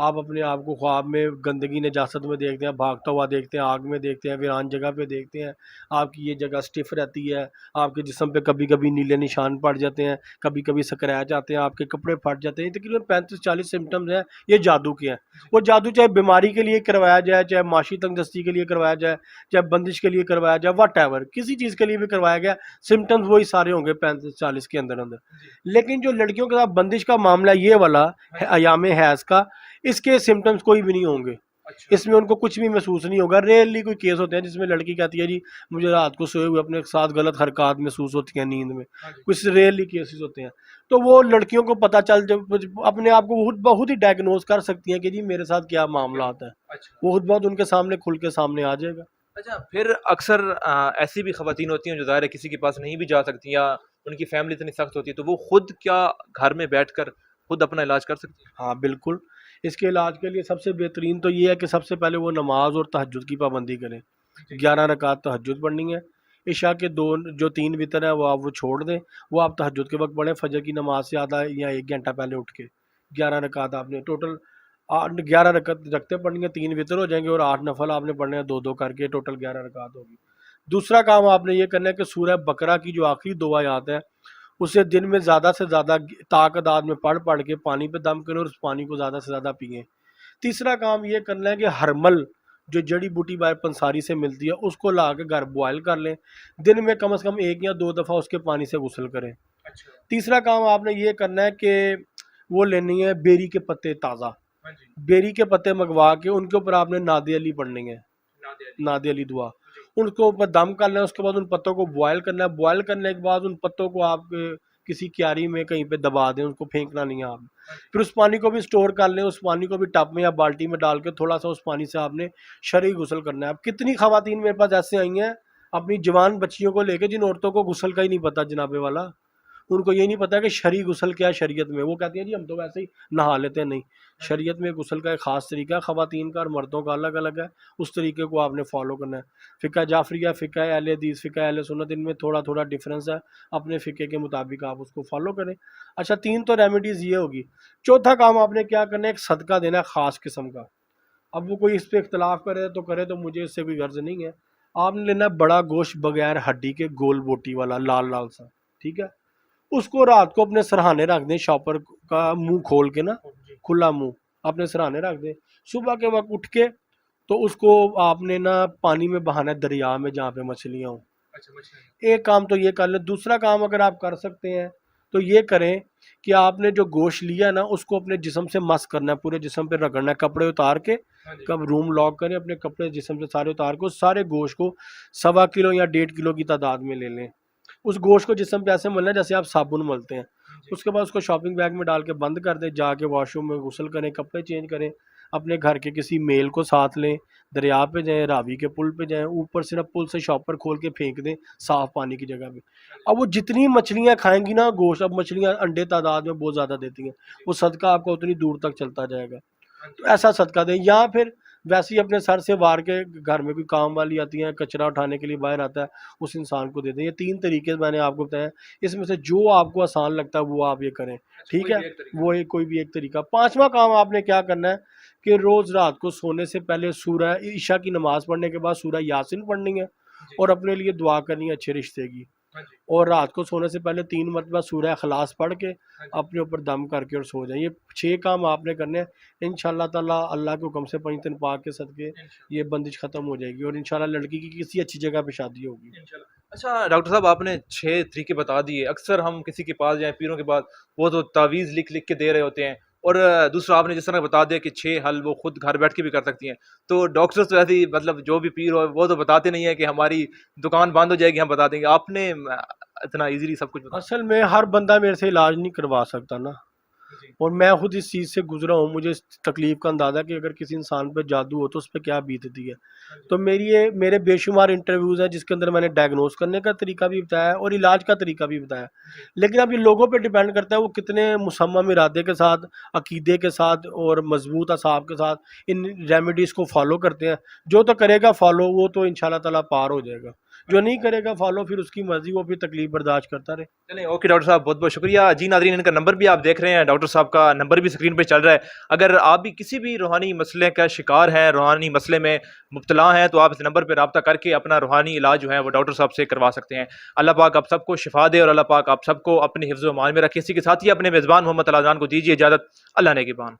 آپ اپنے آپ کو خواب میں گندگی نجاست میں دیکھتے ہیں، بھاگتا ہوا دیکھتے ہیں، آگ میں دیکھتے ہیں، ویران جگہ پہ دیکھتے ہیں، آپ کی یہ جگہ سٹف رہتی ہے، آپ کے جسم پہ کبھی کبھی نیلے نشان پڑ جاتے ہیں، کبھی کبھی سکریچ آتے ہیں، آپ کے کپڑے پھٹ جاتے ہیں، تقریباً 35-40 سمٹمز ہیں، یہ جادو کے ہیں۔ وہ جادو چاہے بیماری کے لیے کروایا جائے، چاہے معاشی تنگ دستی کے لیے کروایا جائے، چاہے بندش کے لیے کروایا جائے، واٹ ایور کسی چیز کے لیے بھی کروایا گیا، سمٹمز وہی سارے ہوں گے 35-40 کے اندر اندر۔ لیکن جو لڑکیوں کے ساتھ بندش کا معاملہ یہ والا ایام حیض کا، اس کے سمٹمز کوئی بھی نہیں ہوں گے، اس میں ان کو کچھ بھی محسوس نہیں ہوگا۔ ریئرلی کوئی کیس ہوتے ہیں جس میں لڑکی کہتی ہے جی مجھے رات کو سوئے ہوئے اپنے ساتھ غلط حرکات محسوس ہوتی ہیں نیند میں، کچھ ریئرلی کیسز ہوتے ہیں۔ تو وہ لڑکیوں کو پتہ چل جب اپنے آپ کو بہت ہی ڈائگنوز کر سکتی ہیں کہ جی میرے ساتھ کیا معاملات ہیں، وہ خود بہت ان کے سامنے کھل کے سامنے آ جائے گا۔ اچھا پھر اکثر ایسی بھی خواتین ہوتی ہیں جو ظاہر ہے کسی کے پاس نہیں بھی جا سکتی یا ان کی فیملی اتنی سخت ہوتی ہے، تو وہ خود کیا گھر میں بیٹھ کر خود اپنا علاج کر سکتی ہیں؟ ہاں بالکل، اس کے علاج کے لیے سب سے بہترین تو یہ ہے کہ سب سے پہلے وہ نماز اور تہجد کی پابندی کریں۔ 11 رکعت تہجد پڑھنی ہے، عشاء کے جو 3 وتر ہیں وہ چھوڑ دیں، وہ آپ تہجد کے وقت پڑھیں، فجر کی نماز سے آدھا یا 1 گھنٹہ پہلے اٹھ کے 11 رکعت آپ نے ٹوٹل 11 رکعتیں پڑھنی ہیں، 3 وتر ہو جائیں گے اور 8 نفل آپ نے پڑھنے ہیں 2 کر کے، ٹوٹل 11 رکعت ہوگی۔ دوسرا کام آپ نے یہ کرنا ہے کہ سورہ بقرہ کی جو آخری 2 آیات ہیں اسے دن میں زیادہ سے زیادہ تعداد میں پڑھ کے پانی پہ دم کریں اور اس پانی کو زیادہ سے زیادہ پئیں۔ تیسرا کام یہ کرنا ہے کہ ہرمل جو جڑی بوٹی باہر پنساری سے ملتی ہے اس کو لا کے گھر بوائل کر لیں، دن میں کم از کم 1 یا 2 دفعہ اس کے پانی سے غسل کریں۔ تیسرا کام آپ نے یہ کرنا ہے کہ وہ لینی ہے بیری کے پتے تازہ، بیری کے پتے منگوا کے ان کے اوپر آپ نے نادی علی پڑھنی ہے، نادی علی دعا، ان کو اوپر دم کرنا ہے، اس کے بعد ان پتوں کو بوائل کرنا ہے، بوائل کرنے کے بعد ان پتوں کو آپ کسی کیاری میں کہیں پہ دبا دیں، ان کو پھینکنا نہیں ہے آپ، پھر اس پانی کو بھی سٹور کر لیں، اس پانی کو بھی ٹب میں یا بالٹی میں ڈال کے تھوڑا سا اس پانی سے آپ نے شرعی غسل کرنا ہے۔ اب کتنی خواتین میرے پاس ایسے آئی ہیں اپنی جوان بچیوں کو لے کے جن عورتوں کو غسل کا ہی نہیں پتا، جناب والا ان کو یہ نہیں پتا کہ شرعی غسل کیا ہے شریعت میں، وہ کہتی ہیں جی ہم تو ویسے ہی نہا لیتے ہیں، نہیں، شریعت میں غسل کا ایک خاص طریقہ ہے، خواتین کا اور مردوں کا الگ الگ ہے، اس طریقے کو آپ نے فالو کرنا ہے۔ فقہ جعفریہ، فقہ اہل حدیث، فقہ اہل سنت، ان میں تھوڑا تھوڑا ڈفرینس ہے، اپنے فقہ کے مطابق آپ اس کو فالو کریں۔ اچھا 3 تو ریمیڈیز یہ ہوگی۔ چوتھا کام آپ نے کیا کرنا ہے، ایک صدقہ دینا ہے خاص قسم کا۔ اب وہ کوئی اس پہ اختلاف کرے تو مجھے اس سے کوئی غرض نہیں ہے۔ آپ نے لینا ہے بڑا گوشت بغیر ہڈی کے، گول بوٹی والا، لال لال سا، ٹھیک ہے، اس کو رات کو اپنے سرہانے رکھ دیں، شاپر کا منہ کھول کے نا، کھلا منہ اپنے سرہانے رکھ دیں، صبح کے وقت اٹھ کے تو اس کو آپ نے نا پانی میں بہانا ہے، دریا میں جہاں پہ مچھلیاں ہوں۔ ایک کام تو یہ کر لیں۔ دوسرا کام اگر آپ کر سکتے ہیں تو یہ کریں کہ آپ نے جو گوشت لیا نا اس کو اپنے جسم سے مس کرنا ہے، پورے جسم پہ رگڑنا ہے، کپڑے اتار کے، کب روم لاک کریں، اپنے کپڑے جسم سے سارے اتار کے، اس سارے گوشت کو 1.25 کلو یا 1.5 کلو کی تعداد میں لے لیں، اس گوشت کو جسم پہ ایسے ملنا ہے جیسے آپ صابن ملتے ہیں، اس کے بعد اس کو شاپنگ بیگ میں ڈال کے بند کر دیں، جا کے واش روم میں غسل کریں، کپڑے چینج کریں، اپنے گھر کے کسی میل کو ساتھ لیں، دریا پہ جائیں، راوی کے پل پہ جائیں، اوپر سے نا پل سے شاپر کھول کے پھینک دیں صاف پانی کی جگہ پہ۔ اب وہ جتنی مچھلیاں کھائیں گی نا گوشت، اب مچھلیاں انڈے تعداد میں بہت زیادہ دیتی ہیں، وہ صدقہ آپ کو اتنی دور تک چلتا جائے گا، تو ایسا صدقہ دیں۔ یا پھر ویسے ہی اپنے سر سے وار کے، گھر میں کوئی کام والی آتی ہیں، کچرا اٹھانے کے لیے باہر آتا ہے، اس انسان کو دے دیں۔ یہ 3 طریقے میں نے آپ کو بتایا، اس میں سے جو آپ کو آسان لگتا ہے وہ آپ یہ کریں، ٹھیک ہے، وہ کوئی بھی ایک طریقہ۔ 5واں کام آپ نے کیا کرنا ہے کہ روز رات کو سونے سے پہلے سورہ عشاء کی نماز پڑھنے کے بعد سورہ یاسین پڑھنی ہے اور اپنے لیے دعا کرنی ہے اچھے رشتے کی، اور رات کو سونے سے پہلے 3 مرتبہ سورہ اخلاص پڑھ کے اپنے اوپر دم کر کے اور سو جائیں۔ یہ 6 کام آپ نے کرنے ہیں، انشاءاللہ تعالیٰ اللہ کے حکم سے 5 دن پاک کے صدقے یہ بندش ختم ہو جائے گی، اور انشاءاللہ لڑکی کی کسی اچھی جگہ پہ شادی ہوگی۔ اچھا ڈاکٹر صاحب آپ نے 6 طریقے بتا دیے، اکثر ہم کسی کے پاس جائیں پیروں کے پاس، وہ تو تعویذ لکھ لکھ کے دے رہے ہوتے ہیں، اور دوسرا آپ نے جس طرح بتا دیا کہ 6 حل وہ خود گھر بیٹھ کے بھی کر سکتی ہیں، تو ڈاکٹرز تو ایسی مطلب جو بھی پیر ہو وہ تو بتاتے نہیں ہیں کہ ہماری دکان بند ہو جائے گی ہم بتا دیں گے، آپ نے اتنا ایزیلی سب کچھ بتا اصل میں ہر بندہ میرے سے علاج نہیں کروا سکتا نا، اور میں خود اس چیز سے گزرا ہوں، مجھے اس تکلیف کا اندازہ کہ اگر کسی انسان پہ جادو ہو تو اس پہ کیا بیتتی ہے۔ تو میرے بے شمار انٹرویوز ہیں جس کے اندر میں نے ڈائگنوز کرنے کا طریقہ بھی بتایا اور علاج کا طریقہ بھی بتایا، لیکن اب یہ لوگوں پہ ڈیپینڈ کرتا ہے وہ کتنے مصمم ارادے کے ساتھ، عقیدے کے ساتھ اور مضبوط اعصاب کے ساتھ ان ریمیڈیز کو فالو کرتے ہیں۔ جو تو کرے گا فالو وہ تو انشاءاللہ تعالیٰ پار ہو جائے گا، جو نہیں کرے گا فالو پھر اس کی مرضی، وہ پھر تکلیف برداشت کرتا رہے۔ چلیں اوکے ڈاکٹر صاحب، بہت بہت شکریہ جی۔ ناظرین ان کا نمبر بھی آپ دیکھ رہے ہیں، ڈاکٹر صاحب کا نمبر بھی اسکرین پہ چل رہا ہے۔ اگر آپ بھی کسی بھی روحانی مسئلے کا شکار ہیں، روحانی مسئلے میں مبتلا ہیں، تو آپ اس نمبر پہ رابطہ کر کے اپنا روحانی علاج جو ہے وہ ڈاکٹر صاحب سے کروا سکتے ہیں۔ اللہ پاک آپ سب کو شفا دے، اور اللہ پاک آپ سب کو اپنے حفظ و امان میں رکھے۔ اسی کے ساتھ ہی اپنے میزبان محمد طلحہ کو دیجیے اجازت۔ اللہ نے کی بان۔